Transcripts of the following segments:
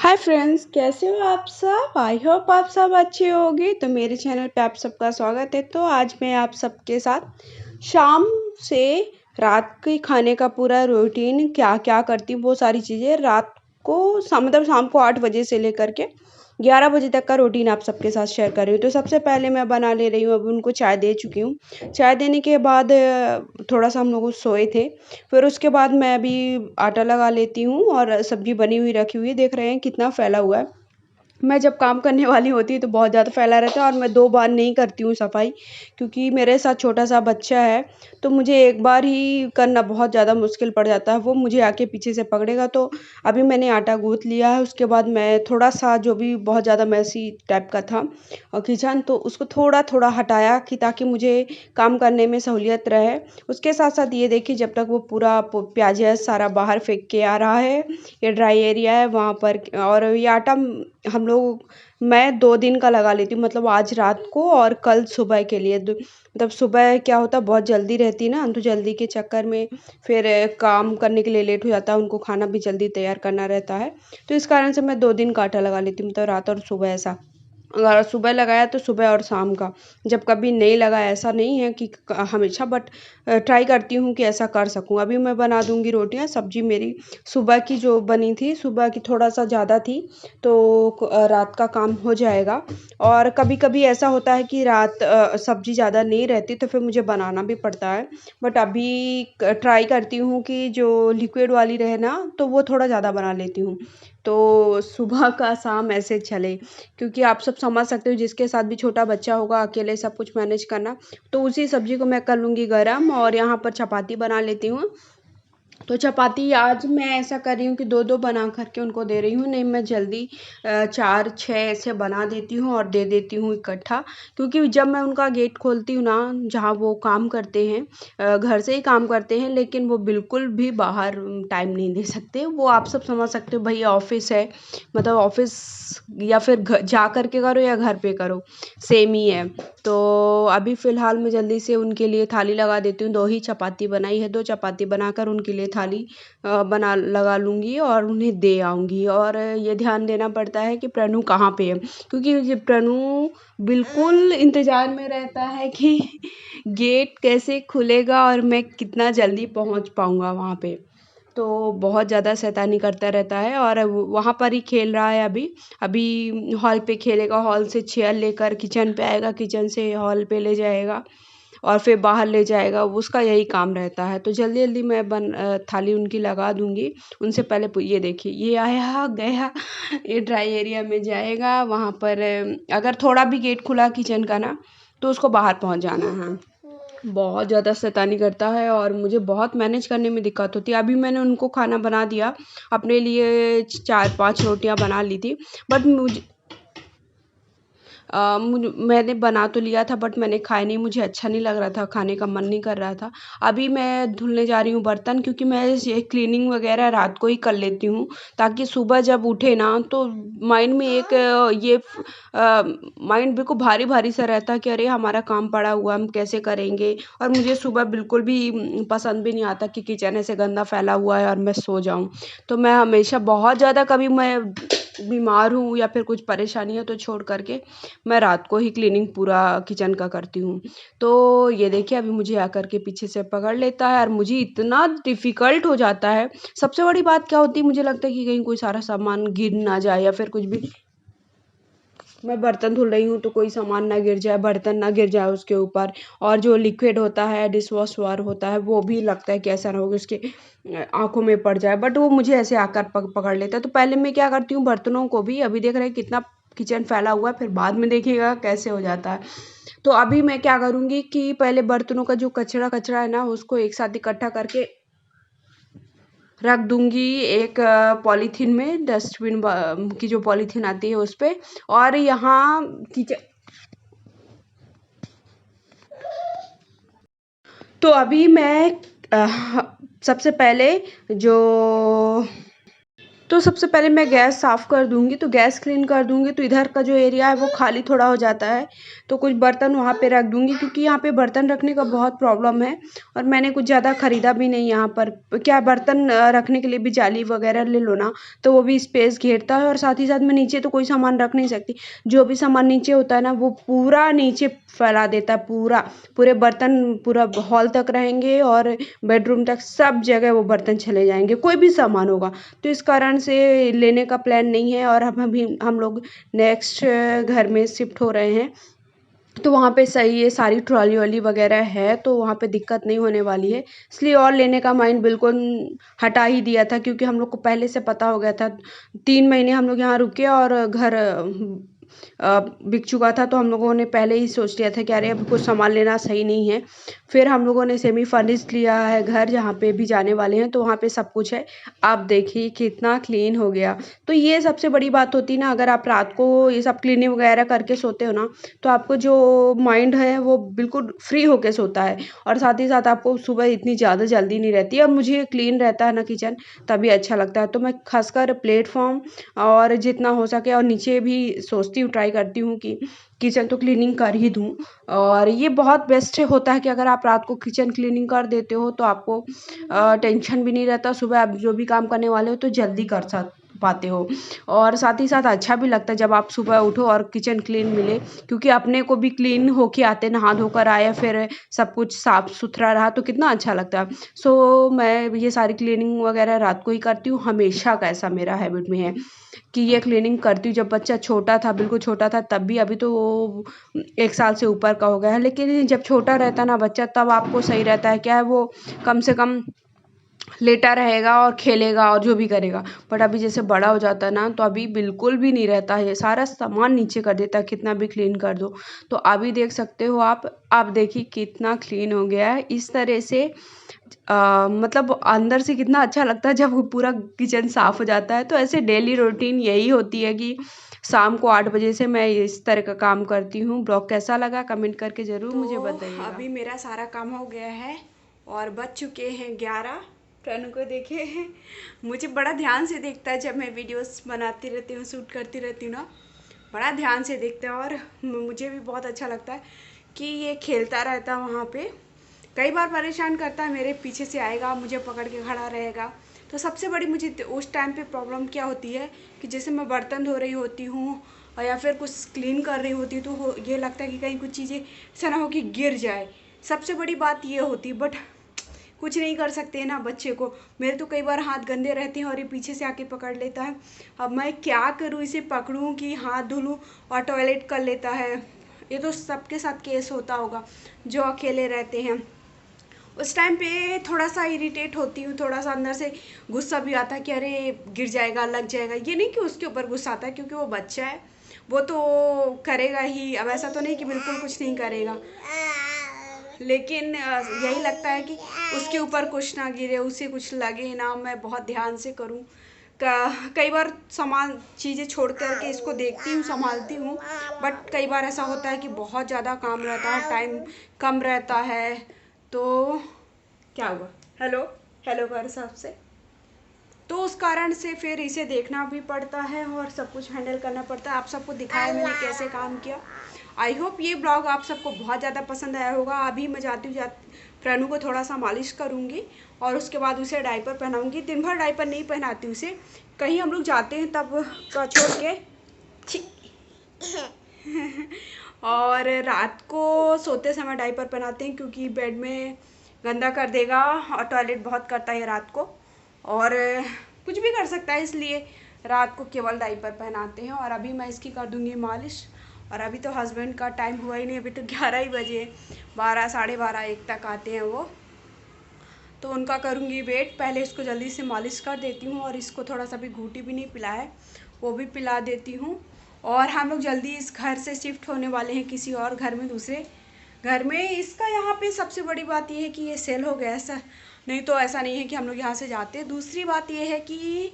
Hi friends, कैसे हो आप सब? आई होप आप सब अच्छे होंगे। तो मेरे चैनल पे आप सबका स्वागत है। तो आज मैं आप सबके साथ शाम से रात के खाने का पूरा रूटीन क्या क्या करती हूँ, वो सारी चीज़ें रात को मतलब शाम को 8 बजे से लेकर के 11 बजे तक का रूटीन आप सबके साथ शेयर कर रही हूँ। तो सबसे पहले मैं बना ले रही हूँ, अभी उनको चाय दे चुकी हूँ। चाय देने के बाद थोड़ा सा हम लोग सोए थे। फिर उसके बाद मैं अभी आटा लगा लेती हूँ और सब्जी बनी हुई रखी हुई है। देख रहे हैं कितना फैला हुआ है। मैं जब काम करने वाली होती हूँ तो बहुत ज़्यादा फैला रहता है और मैं 2 बार नहीं करती हूँ सफाई, क्योंकि मेरे साथ छोटा-सा बच्चा है, तो मुझे एक बार ही करना बहुत ज़्यादा मुश्किल पड़ जाता है। वो मुझे आके पीछे से पकड़ेगा। तो अभी मैंने आटा गूँथ लिया है, उसके बाद मैं थोड़ा-सा जो भी बहुत ज़्यादा मेसी टाइप का था किचन, तो उसको थोड़ा-थोड़ा हटाया कि ताकि मुझे काम करने में सहूलियत रहे। उसके साथ-साथ ये देखिए, जब तक वो पूरा प्याज़ सारा बाहर फेंक के आ रहा है, ये ड्राई एरिया है वहाँ पर। और ये आटा हम लोग मैं 2 दिन का लगा लेती हूँ, मतलब आज रात को और कल सुबह के लिए। मतलब सुबह क्या होता है, बहुत जल्दी रहती है ना, तो जल्दी के चक्कर में फिर काम करने के लिए लेट हो जाता है, उनको खाना भी जल्दी तैयार करना रहता है। तो इस कारण से मैं 2 दिन का आटा लगा लेती हूँ, मतलब रात और सुबह ऐसा। अगर सुबह लगाया तो सुबह और शाम का, जब कभी नहीं लगाया ऐसा नहीं है कि हमेशा, बट ट्राई करती हूँ कि ऐसा कर सकूँ। अभी मैं बना दूँगी रोटियाँ। सब्ज़ी मेरी सुबह की जो बनी थी, सुबह की थोड़ा-सा ज़्यादा थी, तो रात का काम हो जाएगा। और कभी-कभी ऐसा होता है कि रात सब्ज़ी ज़्यादा नहीं रहती तो फिर मुझे बनाना भी पड़ता है। बट अभी ट्राई करती हूँ कि जो लिक्विड वाली रहे ना, तो वो थोड़ा ज़्यादा बना लेती हूँ। तो सुबह का शाम ऐसे चले, क्योंकि आप सब समझ सकते हो जिसके साथ भी छोटा बच्चा होगा, अकेले सब कुछ मैनेज करना। तो उसी सब्ज़ी को मैं कर लूँगी गरम, और यहाँ पर चपाती बना लेती हूँ। तो चपाती आज मैं ऐसा कर रही हूँ कि 2-2 बना कर के उनको दे रही हूँ। नहीं, मैं जल्दी 4-6 ऐसे बना देती हूँ और दे देती हूँ इकट्ठा। क्योंकि जब मैं उनका गेट खोलती हूँ ना, जहाँ वो काम करते हैं, घर से ही काम करते हैं, लेकिन वो बिल्कुल भी बाहर टाइम नहीं दे सकते। वो आप सब समझ सकते हो, भई ऑफ़िस है, मतलब ऑफ़िस या फिर जा कर के करो या घर पे करो, सेम ही है। तो अभी फ़िलहाल मैं जल्दी से उनके लिए थाली लगा देती हूँ। 2 ही चपाती बनाई है, 2 चपाती बनाकर उनके लिए थाली बना लगा लूँगी और उन्हें दे आऊँगी। और ये ध्यान देना पड़ता है कि प्रणु कहाँ पे है, क्योंकि ये प्रणु बिल्कुल इंतज़ार में रहता है कि गेट कैसे खुलेगा और मैं कितना जल्दी पहुँच पाऊँगा वहाँ पे। तो बहुत ज़्यादा शैतानी करता रहता है और वहाँ पर ही खेल रहा है अभी। अभी हॉल पे खेलेगा, हॉल से चेयर लेकर किचन पे आएगा, किचन से हॉल पे ले जाएगा और फिर बाहर ले जाएगा, उसका यही काम रहता है। तो जल्दी-जल्दी मैं थाली उनकी लगा दूँगी। उनसे पहले ये देखिए, ये आया, गया, ये ड्राई एरिया में जाएगा, वहाँ पर अगर थोड़ा भी गेट खुला किचन का ना, तो उसको बाहर पहुँच जाना है। बहुत ज़्यादा शैतानी करता है और मुझे बहुत मैनेज करने में दिक्कत होती है। अभी मैंने उनको खाना बना दिया, अपने लिए 4-5 रोटियाँ बना ली थी, बट मैंने बना तो लिया था, बट मैंने खाया नहीं, मुझे अच्छा नहीं लग रहा था, खाने का मन नहीं कर रहा था। अभी मैं धुलने जा रही हूँ बर्तन, क्योंकि मैं ये क्लीनिंग वगैरह रात को ही कर लेती हूँ, ताकि सुबह जब उठे ना तो माइंड में एक माइंड बिल्कुल भारी-भारी सा रहता है कि अरे हमारा काम पड़ा हुआ है, हम कैसे करेंगे? और मुझे सुबह बिल्कुल भी पसंद भी नहीं आता कि किचन ऐसे गंदा फैला हुआ है और मैं सो जाऊँ। तो मैं हमेशा बहुत ज़्यादा, कभी मैं बीमार हूँ या फिर कुछ परेशानी है, तो छोड़ कर के मैं रात को ही क्लीनिंग पूरा किचन का करती हूँ। तो ये देखिए, अभी मुझे आकर के पीछे से पकड़ लेता है और मुझे इतना डिफ़िकल्ट हो जाता है। सबसे बड़ी बात क्या होती है, मुझे लगता है कि कहीं कोई सारा सामान गिर ना जाए या फिर कुछ भी, मैं बर्तन धुल रही हूँ तो कोई सामान ना गिर जाए, बर्तन ना गिर जाए उसके ऊपर। और जो लिक्विड होता है, डिश वॉश वार होता है, वो भी लगता है कि ऐसा ना हो कि उसके आँखों में पड़ जाए, बट वो मुझे ऐसे आकर पकड़ लेता है। तो पहले मैं क्या करती हूँ, बर्तनों को भी, अभी देख रहे हैं कितना किचन फैला हुआ है, फिर बाद में देखिएगा कैसे हो जाता है। तो अभी मैं क्या करूँगी कि पहले बर्तनों का जो कचरा-कचरा है ना, उसको एक साथ इकट्ठा करके रख दूँगी एक पॉलीथीन में, डस्टबिन की जो पॉलीथीन आती है उस पे। और यहाँ किचन, तो अभी मैं सबसे पहले जो तो सबसे पहले मैं गैस साफ़ कर दूँगी, तो गैस क्लीन कर दूँगी, तो इधर का जो एरिया है वो खाली थोड़ा हो जाता है, तो कुछ बर्तन वहाँ पे रख दूँगी क्योंकि यहाँ पे बर्तन रखने का बहुत प्रॉब्लम है और मैंने कुछ ज़्यादा ख़रीदा भी नहीं यहाँ पर। क्या बर्तन रखने के लिए भी जाली वग़ैरह ले लो ना, तो वो भी स्पेस घेरता है और साथ ही साथ मैं नीचे तो कोई सामान रख नहीं सकती। जो भी सामान नीचे होता है ना, वो पूरा नीचे फैला देता है पूरे बर्तन पूरा हॉल तक रहेंगे और बेडरूम तक सब जगह वो बर्तन चले जाएँगे, कोई भी सामान होगा। तो इस कारण से लेने का प्लान नहीं है और हम लोग नेक्स्ट घर में शिफ्ट हो रहे हैं। तो वहाँ पे सही है, सारी ट्रॉली-वॉली वग़ैरह है, तो वहाँ पे दिक्कत नहीं होने वाली है। इसलिए और लेने का माइंड बिल्कुल हटा ही दिया था क्योंकि हम लोग को पहले से पता हो गया था। 3 महीने हम लोग यहाँ रुके और घर बिक चुका था, तो हम लोगों ने पहले ही सोच लिया था कि अरे अब कुछ सामान लेना सही नहीं है। फिर हम लोगों ने सेमी फर्निश्ड लिया है घर, जहाँ पे भी जाने वाले हैं, तो वहाँ पे सब कुछ है। आप देखिए कितना क्लीन हो गया। तो ये सबसे बड़ी बात होती है ना, अगर आप रात को ये सब क्लीनिंग वगैरह करके सोते हो ना, तो आपको जो माइंड है वो बिल्कुल फ्री होके सोता है और साथ ही साथ आपको सुबह इतनी ज़्यादा जल्दी नहीं रहती है और मुझे क्लीन रहता है ना किचन, तभी अच्छा लगता है। तो मैं ख़ासकर प्लेटफ़ॉर्म और जितना हो सके और नीचे भी सोचती हूँ, ट्राई करती हूँ कि किचन तो क्लीनिंग कर ही दूँ और ये बहुत बेस्ट होता है कि अगर आप रात को किचन क्लीनिंग कर देते हो तो आपको टेंशन भी नहीं रहता। सुबह आप जो भी काम करने वाले हो तो जल्दी कर पाते हो और साथ ही साथ अच्छा भी लगता है जब आप सुबह उठो और किचन क्लीन मिले, क्योंकि अपने को भी क्लीन होके आते, नहा धोकर आए, फिर सब कुछ साफ सुथरा रहा तो कितना अच्छा लगता है। सो मैं ये सारी क्लीनिंग वगैरह रात को ही करती हूँ, हमेशा का ऐसा मेरा हैबिट में है कि ये क्लीनिंग करती हूँ। जब बच्चा छोटा था, बिल्कुल छोटा था तब भी, अभी तो वो 1 साल से ऊपर का हो गया है, लेकिन जब छोटा रहता है ना बच्चा तब आपको सही रहता है। क्या है, वो कम से कम लेटा रहेगा और खेलेगा और जो भी करेगा। बट अभी जैसे बड़ा हो जाता है ना, तो अभी बिल्कुल भी नहीं रहता है, सारा सामान नीचे कर देता है कितना भी क्लीन कर दो। तो अभी देख सकते हो आप देखिए कितना क्लीन हो गया है। इस तरह से मतलब अंदर से कितना अच्छा लगता है जब वो पूरा किचन साफ़ हो जाता है। तो ऐसे डेली रूटीन यही होती है कि शाम को 8 बजे से मैं इस तरह का काम करती हूँ। ब्लॉग कैसा लगा कमेंट करके ज़रूर मुझे बताइएगा। अभी मेरा सारा काम हो गया है और बज चुके हैं 11। टनु को देखे मुझे बड़ा ध्यान से देखता है जब मैं वीडियोस बनाती रहती हूँ, शूट करती रहती हूँ ना, बड़ा ध्यान से देखता है और मुझे भी बहुत अच्छा लगता है कि ये खेलता रहता है वहाँ पे। कई बार परेशान करता है, मेरे पीछे से आएगा, मुझे पकड़ के खड़ा रहेगा। तो सबसे बड़ी मुझे उस टाइम पे प्रॉब्लम क्या होती है कि जैसे मैं बर्तन धो रही होती हूँ और या फिर कुछ क्लीन कर रही होती हूँ, तो ये लगता है कि कहीं कुछ चीज़ें ऐसा ना हो कि गिर जाए। सबसे बड़ी बात ये होती है, बट कुछ नहीं कर सकते हैं ना बच्चे को। मेरे तो कई बार हाथ गंदे रहते हैं और ये पीछे से आके पकड़ लेता है। अब मैं क्या करूँ, इसे पकड़ूँ कि हाथ धो लूँ और टॉयलेट कर लेता है। ये तो सबके साथ केस होता होगा जो अकेले रहते हैं। उस टाइम पे थोड़ा सा इरिटेट होती हूँ, थोड़ा सा अंदर से गुस्सा भी आता है कि अरे गिर जाएगा, लग जाएगा। ये नहीं कि उसके ऊपर गुस्सा आता है, क्योंकि वो बच्चा है, वो तो करेगा ही। अब ऐसा तो नहीं कि बिल्कुल कुछ नहीं करेगा, लेकिन यही लगता है कि उसके ऊपर कुछ ना गिरे, उसे कुछ लगे ना। मैं बहुत ध्यान से करूँ। कई बार सामान चीज़ें छोड़ कर के इसको देखती हूँ, संभालती हूँ, बट कई बार ऐसा होता है कि बहुत ज़्यादा काम रहता है, टाइम कम रहता है। तो क्या हुआ, हेलो हेलो कर सबसे, तो उस कारण से फिर इसे देखना भी पड़ता है और सब कुछ हैंडल करना पड़ता है। आप सबको दिखाया मैंने कैसे काम किया। आई होप ये ब्लॉग आप सबको बहुत ज़्यादा पसंद आया होगा। अभी मैं जाती प्रनु को थोड़ा सा मालिश करूँगी और उसके बाद उसे डायपर पहनाऊँगी। दिन भर डायपर नहीं पहनाती उसे, कहीं हम लोग जाते हैं तब का छोड़ के और रात को सोते समय डायपर पहनाते हैं, क्योंकि बेड में गंदा कर देगा और टॉयलेट बहुत करता है रात को और कुछ भी कर सकता है, इसलिए रात को केवल डायपर पहनाते हैं। और अभी मैं इसकी कर दूंगी मालिश। और अभी तो हस्बैंड का टाइम हुआ ही नहीं, अभी तो 11 ही बजे, 12 साढ़े 12 1 तक आते हैं वो, तो उनका करूँगी वेट। पहले इसको जल्दी से मालिश कर देती हूँ और इसको थोड़ा सा भी घूटी भी नहीं पिला है, वो भी पिला देती हूँ। और हम लोग जल्दी इस घर से शिफ्ट होने वाले हैं किसी और घर में, दूसरे घर में। इसका यहाँ पे सबसे बड़ी बात ये है कि ये सेल हो गया, ऐसा नहीं तो ऐसा नहीं है कि हम लोग यहाँ से जाते। दूसरी बात ये है कि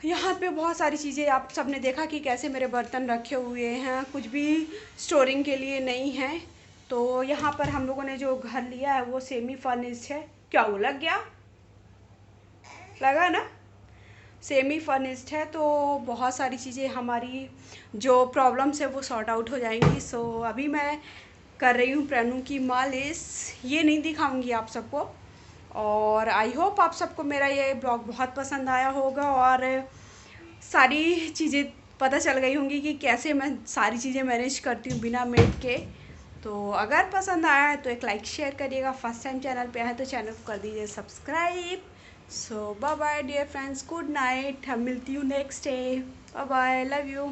यहाँ पे बहुत सारी चीज़ें आप सबने देखा कि कैसे मेरे बर्तन रखे हुए हैं, कुछ भी स्टोरिंग के लिए नहीं है। तो यहाँ पर हम लोगों ने जो घर लिया है वो सेमी फर्निश्ड है। क्या वो लग गया, लगा ना। सेमी फर्निश्ड है, तो बहुत सारी चीज़ें हमारी जो प्रॉब्लम्स है वो सॉर्ट आउट हो जाएंगी। सो अभी मैं कर रही हूँ प्रणू की मालिश। ये नहीं दिखाऊंगी आप सबको। और आई होप आप सबको मेरा ये ब्लॉग बहुत पसंद आया होगा और सारी चीज़ें पता चल गई होंगी कि कैसे मैं सारी चीज़ें मैनेज करती हूँ बिना मेड के। तो अगर पसंद आया है तो एक लाइक शेयर करिएगा। फर्स्ट टाइम चैनल पे आए तो चैनल को कर दीजिए subscribe. So bye bye dear friends, good night. हम मिलती हूँ next day. Bye bye, love you.